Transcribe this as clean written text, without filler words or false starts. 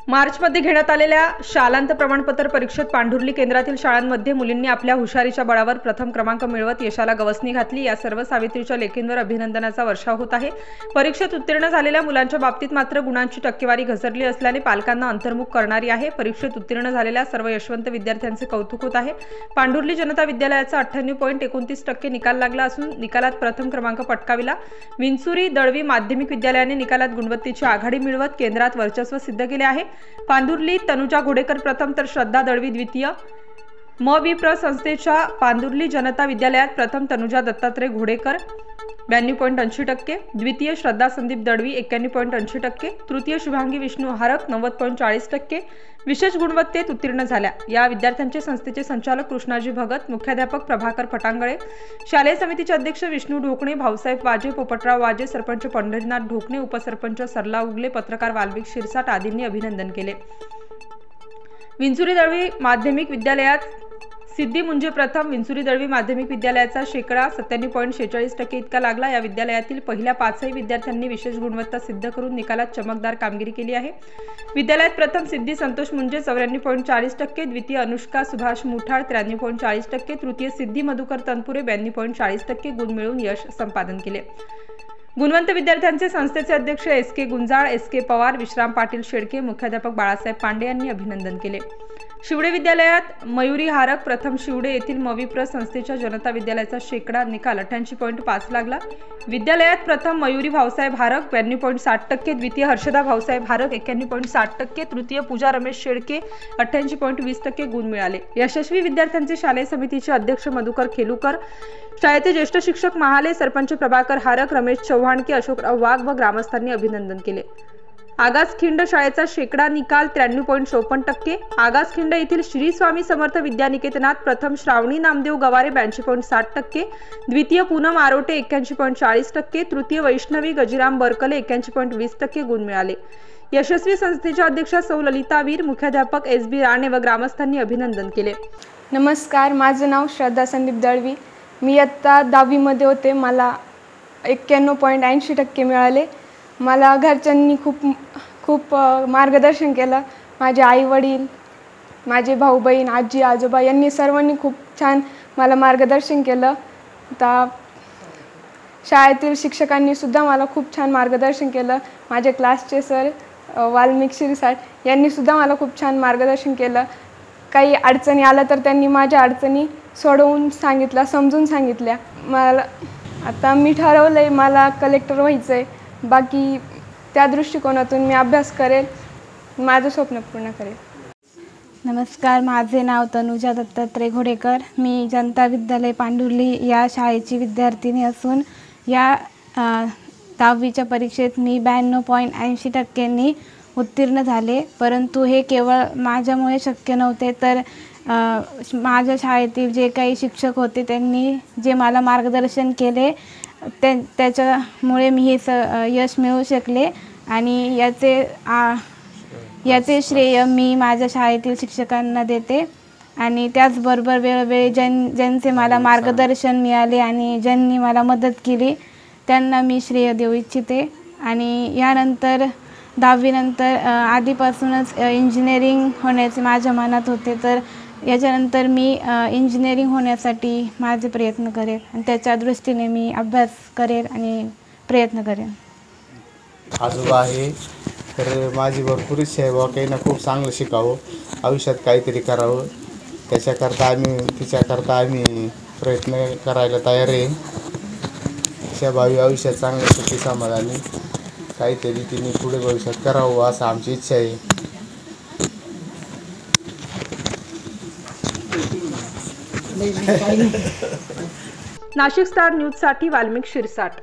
मार्चमध्ये घेण्यात आलेल्या शालांत प्रमाणपत्र परीक्षेत पांढुर्ली केंद्रातील शाळांमध्ये मुलींनी आपल्या हुशारीच्या बळावर प्रथम क्रमांक मिळवत यशाला गवसणी घातली। या सर्व सावित्रीच्या लेकींवर अभिनंदनाचा वर्षाव होत आहे। परीक्षेत उत्तीर्ण झालेल्या मुलांच्या बाबतीत मात्र गुणांची टक्केवारी घसरली असल्याने पालकांना अंतर्मुख करणारी आहे। परीक्षेत उत्तीर्ण झालेल्या सर्व यशवंत विद्यार्थ्यांचे कौतुक होत आहे। पांढुर्ली जनता विद्यालयाचा 98.29% निकाल लागला असून निकालात प्रथम क्रमांक पटकाविला। विंचुरी दळवी माध्यमिक विद्यालयाने निकालात गुणवत्तेची आघाडी मिळवत केंद्रात वर्चस्व सिद्ध केले आहे। पांढुर्ली तनुजा घोडेकर प्रथम तर श्रद्धा दळवी द्वितीय। म.वि.प्र. संस्थेच्या पांढुर्ली जनता विद्यालयात प्रथम तनुजा दत्तात्रय घोडेकर 92.80%, द्वितीय श्रद्धा संदीप दळवी 91.80%, तृतीय शुभांगी विष्णू हारक 90.40% विशेष गुणवत्तेत उत्तीर्ण झाल्या। या विद्यार्थ्यांचे संस्थेचे संचालक कृष्णाजी भगत, मुख्याध्यापक प्रभाकर फटांगळे, शालेय समितीचे अध्यक्ष विष्णू ढोकणे, भाऊसाहेब वाजे, पोपटराव वाजे, सरपंच पंढरीनाथ ढोकणे, उपसरपंच सरला उगले, पत्रकार वाल्मिक शिरसाट आदींनी अभिनंदन केले। विंचुरी दळवी माध्यमिक विद्यालयात सिद्धी मुंजे प्रथम। विंचुरी दळवी माध्यमिक विद्यालयाचा शेकडा 97.46% इतका लागला। या विद्यालयातील पहिल्या 5ही विद्यार्थ्यांनी विशेष गुणवत्ता सिद्ध करून निकालात चमकदार कामगिरी केली आहे। विद्यालयात प्रथम सिद्धी संतोष मुंजे 94.40%, द्वितीय अनुष्का सुभाष मुठाळ 93.40%, तृतीय सिद्धी मधुकर तनपुरे 92.40% गुण मिळवून यश संपादन केले। गुणवंत विद्यार्थ्यांचे संस्थेचे अध्यक्ष एस.के. गुंजाळ, एस.के. पवार, विश्राम पाटील शेडके, मुख्याध्यापक बाळासाहेब पांडे यांनी अभिनंदन केले। शिवडे विद्यालयात मयुरी हारक प्रथम। शिवडे येथील म.वि.प्र. संस्थेच्या जनता विद्यालयाचा शेकडा निकाल 88.5 लागला। विद्यालयात प्रथम मयुरी भाऊसाहेब हारक 92.60%, द्वितीय हर्षदा भाऊसाहेब हारक 91.60%, तृतीय पूजा रमेश शेडके 88.20% गुण मिळाले। यशस्वी विद्यार्थ्यांचे शालेय समितीचे अध्यक्ष मधुकर खेलुकर, शाळेचे ज्येष्ठ शिक्षक महाले, सरपंच प्रभाकर हारक, रमेश चव्हाणके, अशोकराव वाघ व ग्रामस्थांनी अभिनंदन केले। आगासखिंड शाळेचा शेकडा निकाल 93.54%। आगासखिंड येथील श्री स्वामी समर्थ विद्यानिकेतनात प्रथम श्रावणी नामदेव गवारे 82.60%, द्वितीय पूनम आरोटे 81.40%, तृतीय वैष्णवी गजिराम बरकले 81.20% गुण मिळाले। यशस्वी संस्थेच्या अध्यक्षा सौ ललिता वीर, मुख्याध्यापक एस.बी. राणे व ग्रामस्थांनी अभिनंदन केले। नमस्कार, माझं नाव श्रद्धा संदीप दळवी। मी इयत्ता 10वी मध्ये होते। मला 91.80% मिळाले। मला घरच्यांनी खूप मार्गदर्शन केलं। माझे आई वडील, माझे भाऊ बहीण, आजी आजोबा यांनी सर्वांनी खूप छान मला मार्गदर्शन केलं। आता शाळेतील शिक्षकांनी सुद्धा मला खूप छान मार्गदर्शन केलं। माझे क्लासचे सर वाल्मिक शिरसाट यांनी सुद्धा मला खूप छान मार्गदर्शन केलं। काही अडचणी आल्या तर त्यांनी माझ्या अडचणी सोडवून सांगितल्या, समजून सांगितल्या। मला आता मी ठरवलंय मला कलेक्टर व्हायचंय। बाकी त्या दृष्टिकोनातून मी अभ्यास करेल, माझं स्वप्न पूर्ण करेल। नमस्कार, माझे नाव तनुजा दत्तात्रय घोडेकर। मी जनता विद्यालय पांढुर्ली या शाळेची विद्यार्थिनी असून या 10वीच्या परीक्षेत मी 92.80% उत्तीर्ण झाले। परंतु हे केवळ माझ्यामुळे शक्य नव्हते, तर माझ्या शाळेतील जे काही शिक्षक होते त्यांनी जे मला मार्गदर्शन केले त्याच्यामुळे मी हे यश मिळवू शकले। आणि याचे श्रेय मी माझ्या शाळेतील शिक्षकांना देते। आणि त्याचबरोबर वेळोवेळी ज्यांचे मला मार्गदर्शन मिळाले आणि ज्यांनी मला मदत केली त्यांना मी श्रेय देऊ इच्छिते। आणि यानंतर 10वी नंतर आधीपासूनच इंजिनिअरिंग होण्याचे माझ्या मनात होते, तर याच्यानंतर मी इंजिनिअरिंग होण्यासाठी माझे प्रयत्न करेन आणि त्याच्या दृष्टीने मी अभ्यास करेन आणि प्रयत्न करेन। आजोबा आहे तर माझी भरपूर इच्छा आहे बाबा काही ना खूप चांगलं शिकावं, आयुष्यात काहीतरी करावं। तिच्याकरता आम्ही प्रयत्न करायला तयार आहे। अशा भावी आयुष्यात चांगलं सुखी समाधानी काहीतरी तिने पुढे भविष्यात करावं असं आमची इच्छा आहे। नाशिक स्टार न्यूजसाठी वाल्मिक शिरसाट।